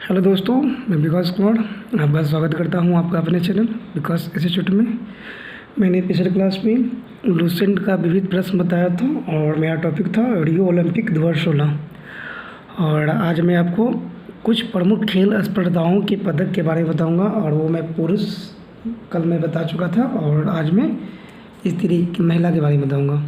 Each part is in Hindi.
हेलो दोस्तों, मैं विकास कुमार आपका स्वागत करता हूं आपका अपने चैनल विकास इंस्टीट्यूट में। मैंने पिछले क्लास में लूसेंट का विविध प्रश्न बताया था और मेरा टॉपिक था रियो ओलंपिक 2016। और आज मैं आपको कुछ प्रमुख खेल स्पर्धाओं के पदक के बारे में बताऊंगा। और वो मैं पुरुष कल मैं बता चुका था और आज मैं स्त्री की महिला के बारे में बताऊँगा।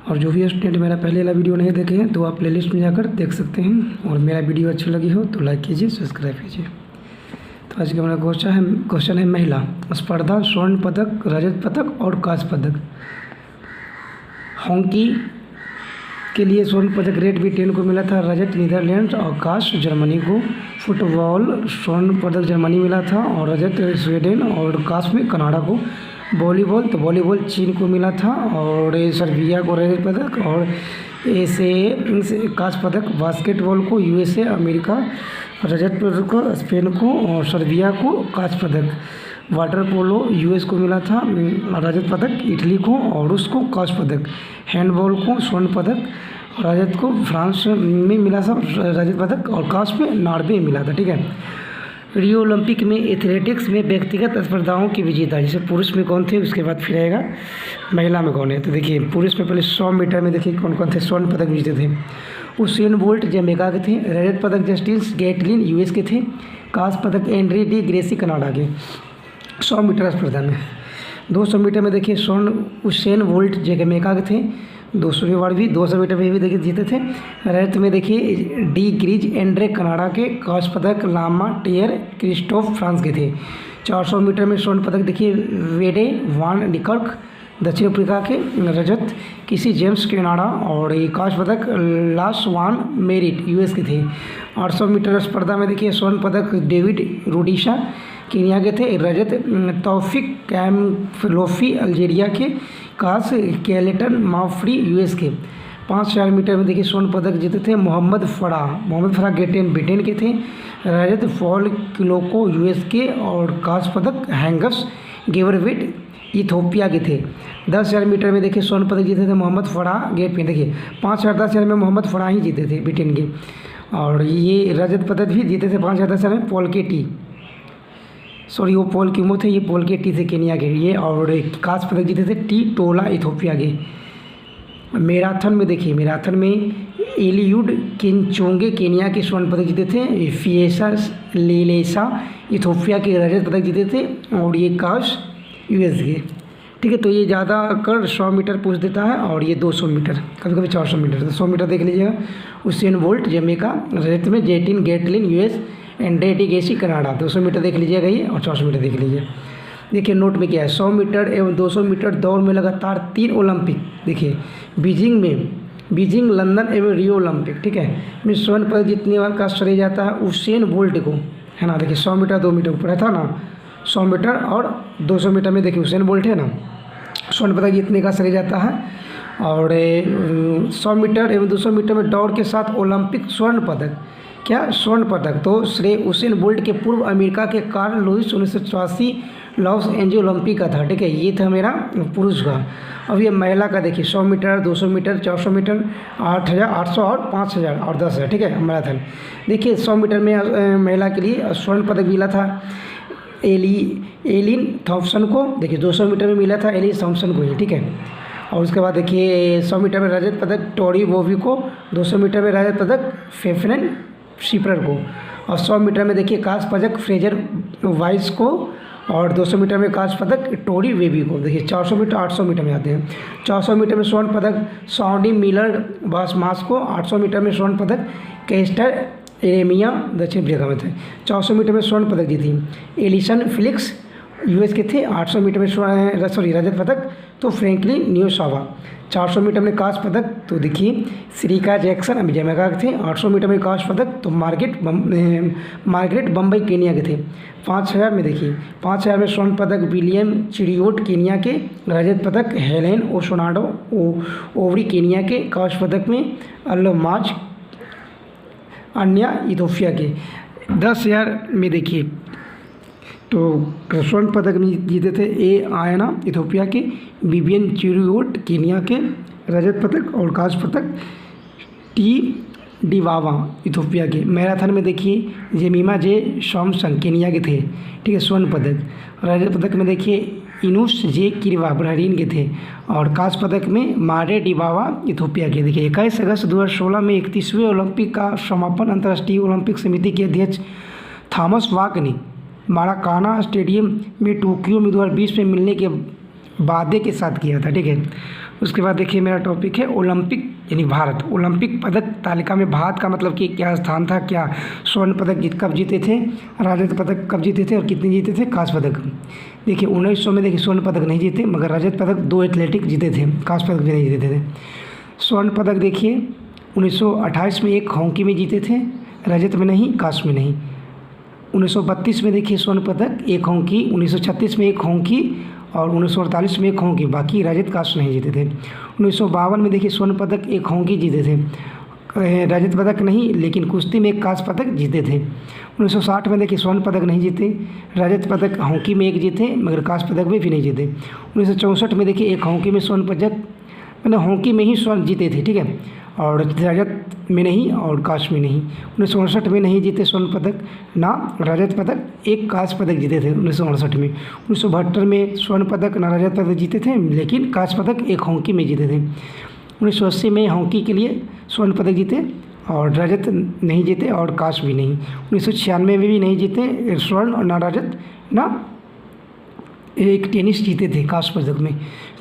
और जो भी स्टूडेंट मेरा पहले वाला वीडियो नहीं देखे हैं तो आप प्लेलिस्ट में जाकर देख सकते हैं। और मेरा वीडियो अच्छी लगी हो तो लाइक कीजिए, सब्सक्राइब कीजिए। तो आज का मेरा क्वेश्चन है महिला स्पर्धा स्वर्ण पदक, रजत पदक और कांस्य पदक। हॉकी के लिए स्वर्ण पदक ग्रेट ब्रिटेन को मिला था, रजत नीदरलैंड और कांस्य जर्मनी को। फुटबॉल स्वर्ण पदक जर्मनी मिला था और रजत स्वीडन और कांस्य में कनाडा को। वॉलीबॉल चीन को मिला था और सर्बिया को रजत पदक और ऐसे कांस्य पदक। बास्केटबॉल को यूएसए अमेरिका रजत पदक, स्पेन को और सर्बिया को कांस्य पदक। वाटर पोलो यूएस को मिला था रजत पदक, इटली को और रूस को कांस्य पदक। हैंडबॉल को स्वर्ण पदक, रजत को फ्रांस में मिला था रजत पदक और कांस्य में नॉर्वे में मिला था। ठीक है। रियो ओलंपिक में एथलेटिक्स में व्यक्तिगत स्पर्धाओं के विजेता जैसे पुरुष में कौन थे, उसके बाद फिर आएगा महिला में कौन है। तो देखिए पुरुष में पहले 100 मीटर में देखिए कौन कौन थे स्वर्ण पदक विजेते थे। उसेन बोल्ट जमैका के थे, रजत पदक जस्टिन गैटलिन यूएस के थे, कांस्य पदक एंड्रे डी ग्रेसी कनाडा के। 100 मीटर स्पर्धा में 200 मीटर में देखिए स्वर्ण उसेन बोल्ट जमैका के थे, 200 मीटर में भी देखिए जीते थे। रजत में देखिए डी ग्रीज एंड्रे कनाडा के, कांस्य पदक लामा टेयर क्रिस्टोफ फ्रांस के थे। 400 मीटर में स्वर्ण पदक देखिए वेडे वान निकर्क दक्षिण अफ्रीका के, रजत किसी जेम्स कनाडा और कांस्य पदक लास वान मेरिट यूएस के थे। 800 मीटर स्पर्धा में देखिए स्वर्ण पदक डेविड रूडिशा कीनिया के थे, रजत तौफिक कैम्फलोफी अल्जीरिया के, कांस्य केलेटन माफ्री यूएस के। 5000 मीटर में देखिए स्वर्ण पदक जीते थे मोहम्मद फराह गेटेन ब्रिटेन के थे, रजत फॉल किलोको यूएस के और कांस्य पदक हैंगस गेवरवेट इथोपिया के थे। 10,000 मीटर में देखिए स्वर्ण पदक जीते थे मोहम्मद फराह गेट पे देखिए 5,000 में मोहम्मद फराह ही जीते थे ब्रिटेन के। और ये रजत पदक भी जीते थे 5,000 में वो पॉल किमो थे, ये पॉल के टी थे केनिया के ये। और कांस्य पदक जीते थे टी टोला इथोपिया के। मैराथन में देखिए मैराथन में एलियूड किनचोंगे केनिया के स्वर्ण पदक जीते थे, फिएसा लेलेसा इथोपिया के रजत पदक जीते थे और ये कांस्य यूएस के। ठीक है। तो ये ज़्यादा कर 100 मीटर पूछ देता है और ये 200 मीटर कभी कभी 400 मीटर। तो 100 मीटर देख लीजिएगा उसेन बोल्ट जमैका, रजत में Justin Gatlin US Andre De Grasse Canada. 200 metre देख लीजिएगा ये और 400 मीटर देख लीजिए। देखिए नोट में क्या है, 100 मीटर एवं 200 मीटर दौड़ में लगातार 3 ओलंपिक देखिए बीजिंग लंदन एवं रियो ओलंपिक। ठीक है। में स्वर्ण पदक जीतने वाले का श्रेय जाता है उसेन बोल्ट को, है ना। देखिए 100 मीटर 2 मीटर ऊपर था ना, 100 मीटर और 200 मीटर में देखिए उसेन बोल्ट है ना, स्वर्ण पदक जीतने का श्रेय जाता है। और 100 मीटर एवं 200 मीटर में दौड़ के साथ ओलंपिक स्वर्ण पदक तो श्रेय उसेन बोल्ट के पूर्व अमेरिका के Carl Lewis 1984 Los Angeles Olympic का था। ठीक है। ये था मेरा पुरुष का। अब ये महिला का देखिए 100 मीटर 200 मीटर 400 मीटर 8,800 और 5,000 और 10,000। ठीक है। मैराथन देखिए 100 मीटर में महिला के लिए स्वर्ण पदक मिला था एलिन थॉम्पसन को। देखिए 200 मीटर में मिला था एलिन थॉम्पसन को ही। ठीक है। और उसके बाद देखिए 100 मीटर में रजत पदक टोरी बोवी को, 200 मीटर में रजत पदक फेफरन शिपरर को और 100 मीटर में देखिए कांस्य पदक फ्रेजर वाइस को और 200 मीटर में कांस्य पदक टोरी वेबी को। देखिए 400 मीटर 800 मीटर में आते हैं। 400 मीटर में स्वर्ण पदक सॉन्डी मिलर बासमास को, 800 मीटर में स्वर्ण पदक केस्टर एरेमिया दक्षिण अफ्रीका में थे। 400 मीटर में स्वर्ण पदक जीती एलिसन फिलिक्स यूएस के थे। 800 मीटर में रजत पदक तो फ्रैंकलिन न्यूसावा। 400 मीटर में कांस्य पदक तो देखिए श्रीका जैक्सन जमैका के थे। 800 मीटर में कांस्य पदक तो मार्गरेट बम्बई केनिया के थे। 5,000 में देखिए 5,000 में स्वर्ण पदक विलियम चिरियोट केनिया के, रजत पदक हेलेन ओशोनाडो ओवरी केनिया के, कांस्य पदक में अल्माज अन्या इथोपिया के। 10,000 में देखिए तो स्वर्ण पदक जीते थे ए आयना इथोपिया के, विवियन चिरियोट केनिया के, रजत पदक और कांस्य पदक टी डिबावा इथोपिया के। मैराथन में देखिए जेमिमा जे सॉमसन केनिया के थे, ठीक है, स्वर्ण पदक। रजत पदक में देखिए इनुस जे किरवा बहरीन के थे। और कांस्य पदक में मारे डिबावा इथोपिया के। देखिए 21 अगस्त 2016 में 31वें ओलंपिक का समापन अंतर्राष्ट्रीय ओलंपिक समिति के अध्यक्ष थॉमस बाक ने माराकाना स्टेडियम में टोक्यो में 2020 में मिलने के वादे के साथ किया था, ठीक है। उसके बाद देखिए मेरा टॉपिक है ओलंपिक यानी भारत। ओलंपिक पदक तालिका में भारत का मतलब कि क्या स्थान था, क्या स्वर्ण पदक कब जीते थे, रजत पदक कब जीते थे और कितने जीते थे, कांस्य पदक। देखिए 1900 में देखिए स्वर्ण पदक नहीं जीते, मगर रजत पदक 2 एथलेटिक जीते थे, कांस्य पदक भी नहीं जीते थे। स्वर्ण पदक देखिए 1928 में एक हॉकी में जीते थे, रजत में नहीं, कांस्य में नहीं। 1932 में देखिए स्वर्ण पदक एक हॉकी, 1936 में एक हॉकी और 1948 में एक हॉकी, बाकी रजत कांस्य नहीं जीते थे। 1952 में देखिए स्वर्ण पदक एक हॉकी जीते थे, रजत पदक नहीं, लेकिन कुश्ती में एक कांस्य पदक जीते थे। 1960 में देखिए स्वर्ण पदक नहीं जीते, रजत पदक हॉकी में एक जीते, मगर कांस्य पदक भी नहीं जीते। 1964 में देखिए एक हॉकी में स्वर्ण पदक, मैंने हॉकी में ही स्वर्ण जीते थे, ठीक है, और रजत में नहीं और कांस्य में नहीं। 1959 में नहीं जीते स्वर्ण पदक, ना रजत पदक, एक कांस्य पदक जीते थे 1959 में। 1972 में स्वर्ण पदक ना रजत पदक जीते थे, लेकिन कांस्य पदक एक हॉकी में जीते थे। 1980 में हॉकी के लिए स्वर्ण पदक जीते और रजत नहीं जीते और कांस्य भी नहीं। 1996 में भी नहीं जीते स्वर्ण और ना रजत, ना एक टेनिस जीते थे कांस्य पदक में।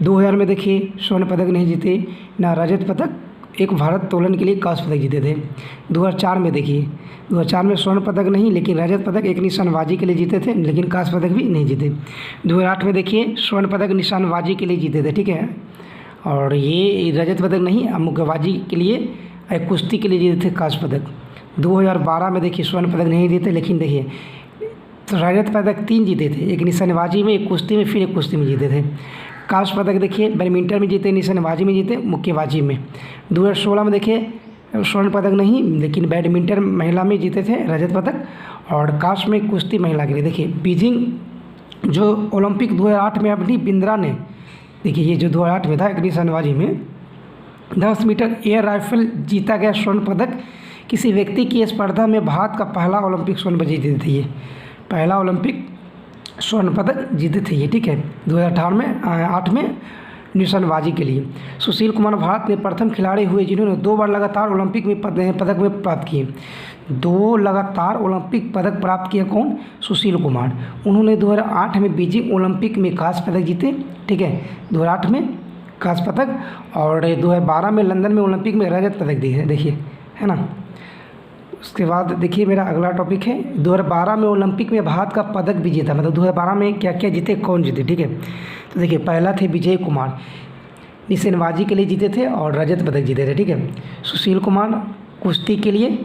2000 में देखिए स्वर्ण पदक नहीं जीते, ना रजत पदक, एक भारत तोलन के लिए कांस्य पदक जीते थे। 2004 में देखिए 2004 में स्वर्ण पदक नहीं, लेकिन रजत पदक एक निशानबाजी के लिए जीते थे, लेकिन कांस्य पदक भी नहीं जीते। 2008 में देखिए स्वर्ण पदक निशानबाजी के लिए जीते थे, ठीक है, और ये रजत पदक नहीं, मुक्केबाजी के लिए, कुश्ती के लिए जीते थे कांस्य पदक। 2012 में देखिए स्वर्ण पदक नहीं जीते, लेकिन देखिए तो रजत पदक 3 जीते थे, एक निशानेबाजी में, एक कुश्ती में, फिर एक कुश्ती में जीते थे। कांस्य पदक देखिए बैडमिंटन में जीते, निशानेबाजी में जीते, मुक्केबाजी में। 2016 में देखिए स्वर्ण पदक नहीं, लेकिन बैडमिंटन महिला में जीते थे रजत पदक, और कांस्य में कुश्ती महिला के लिए। देखिए बीजिंग जो ओलंपिक 2008 में अपनी बिंद्रा ने, देखिए ये जो 2008 में था, एक निशानेबाजी में 10 मीटर एयर राइफल जीता गया स्वर्ण पदक। किसी व्यक्ति की स्पर्धा में भारत का पहला ओलंपिक स्वर्ण पदक जीते थे, ये पहला ओलंपिक स्वर्ण पदक जीते थे ये, ठीक है, 2008 में निशानेबाजी के लिए। सुशील कुमार भारत में प्रथम खिलाड़ी हुए जिन्होंने 2 बार लगातार ओलंपिक में पदक में प्राप्त किए। 2 लगातार ओलंपिक पदक प्राप्त किए कौन? सुशील कुमार। उन्होंने 2008 में बीजिंग ओलंपिक में कांस्य पदक जीते, ठीक है, 2008 में कांस्य पदक, और 2012 में लंदन में ओलंपिक में रजत पदक दिए, देखिए, है ना। उसके बाद देखिए मेरा अगला टॉपिक है 2012 में ओलंपिक में भारत का पदक भी जीता, मतलब 2012 में क्या क्या जीते, कौन जीते, ठीक है। तो देखिए पहला थे विजय कुमार, निशानेबाजी के लिए जीते थे और रजत पदक जीते थे, ठीक है। सुशील कुमार कुश्ती के लिए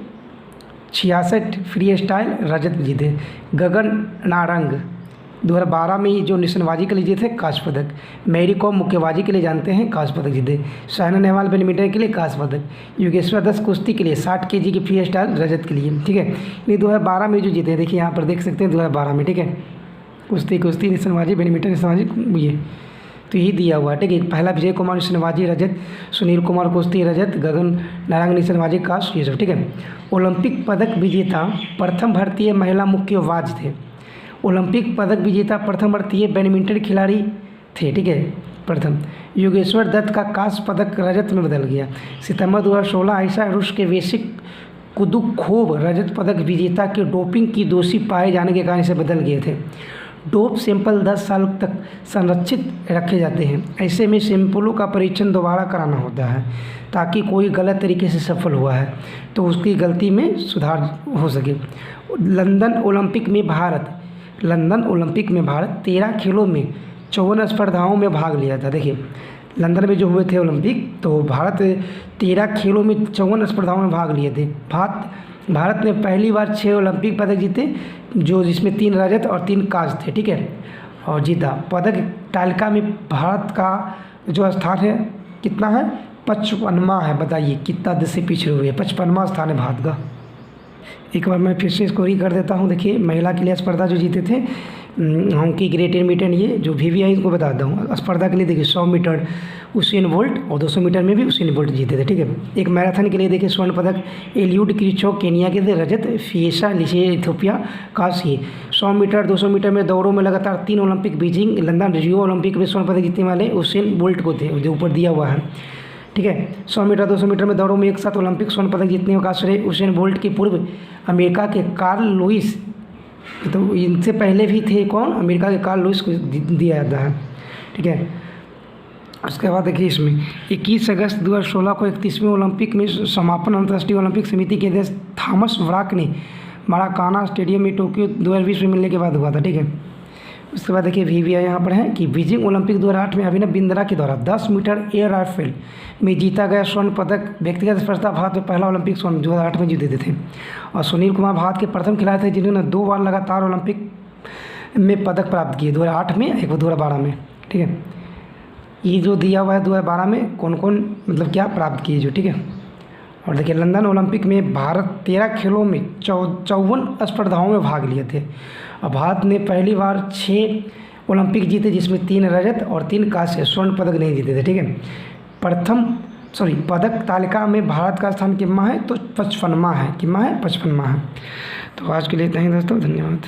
66 फ्री स्टाइल रजत जीते। गगन नारंग 2012 में जो निशानेबाजी के लिए जीते कांस्य पदक। मैरी कॉम मुक्केबाजी के लिए जानते हैं, कांस्य पदक जीते। साइना नेहवाल बैडमिंटन के लिए कांस्य पदक। योगेश्वर दत्त कुश्ती के लिए 60 केजी की फ्री स्टाइल रजत के लिए, ठीक है। ये 2012 में जो जीते हैं, देखिए यहाँ पर देख सकते हैं 2012 में, ठीक है, कुश्ती निशानेबाजी बैडमिंटन निशानेबाजी, ये तो यही दिया हुआ है, ठीक है। पहला विजय कुमार निशानेबाजी रजत, सुनील कुमार कुश्ती रजत, गगन नारंग निशानेबाजी कांस्य, ये सब, ठीक है। ओलंपिक पदक विजेता प्रथम भारतीय महिला मुक्केबाज थे। ओलंपिक पदक विजेता प्रथम भारतीय बैडमिंटन खिलाड़ी थे, ठीक है, प्रथम। योगेश्वर दत्त का कांस्य पदक रजत में बदल गया। सितंबर 2016 ऐसा रूस के वेसिक कुदुखोव रजत पदक विजेता के डोपिंग की दोषी पाए जाने के कारण से बदल गए थे। डोप सैंपल 10 साल तक संरक्षित रखे जाते हैं। ऐसे में सैंपलों का परीक्षण दोबारा कराना होता है, ताकि कोई गलत तरीके से सफल हुआ है तो उसकी गलती में सुधार हो सके। लंदन ओलंपिक में भारत 13 खेलों में 54 स्पर्धाओं में भाग लिया था। देखिए लंदन में जो हुए थे ओलंपिक, तो भारत 13 खेलों में 54 स्पर्धाओं में भाग लिए थे। भारत ने पहली बार 6 ओलंपिक पदक जीते, जो जिसमें 3 रजत और 3 कांस्य थे, ठीक है, और जीता। पदक तालिका में भारत का जो स्थान है कितना है? 55वां है। बताइए कितना देश से पीछे हुए? 55वां स्थान है भारत का। एक बार मैं फिर से इसको री कर देता हूँ। देखिए महिला के लिए स्पर्धा जो जीते थे हॉकी ग्रेट इंडियन, ये जो VVI को बता देता हूँ। स्पर्धा के लिए देखिए 100 मीटर उसेन बोल्ट और 200 मीटर में भी उसेन बोल्ट जीते थे, ठीक है। एक मैराथन के लिए देखिए स्वर्ण पदक एलियूड किरचॉफ केनिया के थे, रजत फिएसा लिसे इथियोपिया काशी। 100 मीटर 200 मीटर में दौड़ों में लगातार 3 Olympic, Beijing, London, Rio Olympic में स्वर्ण पदक जीतने वाले उसेन बोल्ट को थे, जो ऊपर दिया हुआ है, ठीक है। 100 मीटर 200 मीटर में दौड़ों में एक साथ ओलंपिक स्वर्ण पदक जीतने का श्रेय उसेन बोल्ट के पूर्व अमेरिका के कार्ल लुइस, तो इनसे पहले भी थे कौन, अमेरिका के कार्ल लुइस को दिया जाता है, ठीक है। उसके बाद देखिए इसमें 21 अगस्त 2016 को 31वें ओलंपिक में समापन अंतर्राष्ट्रीय ओलंपिक समिति के अध्यक्ष थॉमस ब्राक ने मराकाना स्टेडियम में टोक्यो 2020 में मिलने के बाद हुआ था, ठीक है। उसके बाद देखिए VVI यहाँ पर है कि बीजिंग ओलंपिक 2008 में अभिनव बिंद्रा के द्वारा 10 मीटर एयर राइफल में जीता गया स्वर्ण पदक व्यक्तिगत स्पर्धा भारत में पहला ओलंपिक स्वर्ण 2008 में जीते थे। और सुनील कुमार भारत के प्रथम खिलाड़ी थे जिन्होंने 2 बार लगातार ओलंपिक में पदक प्राप्त किए, 2008 में, एक 2012 में, ठीक है। ये जो दिया हुआ है 2012 में कौन कौन मतलब क्या प्राप्त किए जो, ठीक है। और देखिए लंदन ओलंपिक में भारत 13 खेलों में 54 स्पर्धाओं में भाग लिए थे। और भारत ने पहली बार 6 ओलंपिक जीते जिसमें 3 रजत और 3 कांस्य, स्वर्ण पदक नहीं जीते थे, ठीक है। पदक तालिका में भारत का स्थान कितना है, तो 55वां है, कितना है, 55वां है। तो आज के लिए इतना ही दोस्तों, धन्यवाद।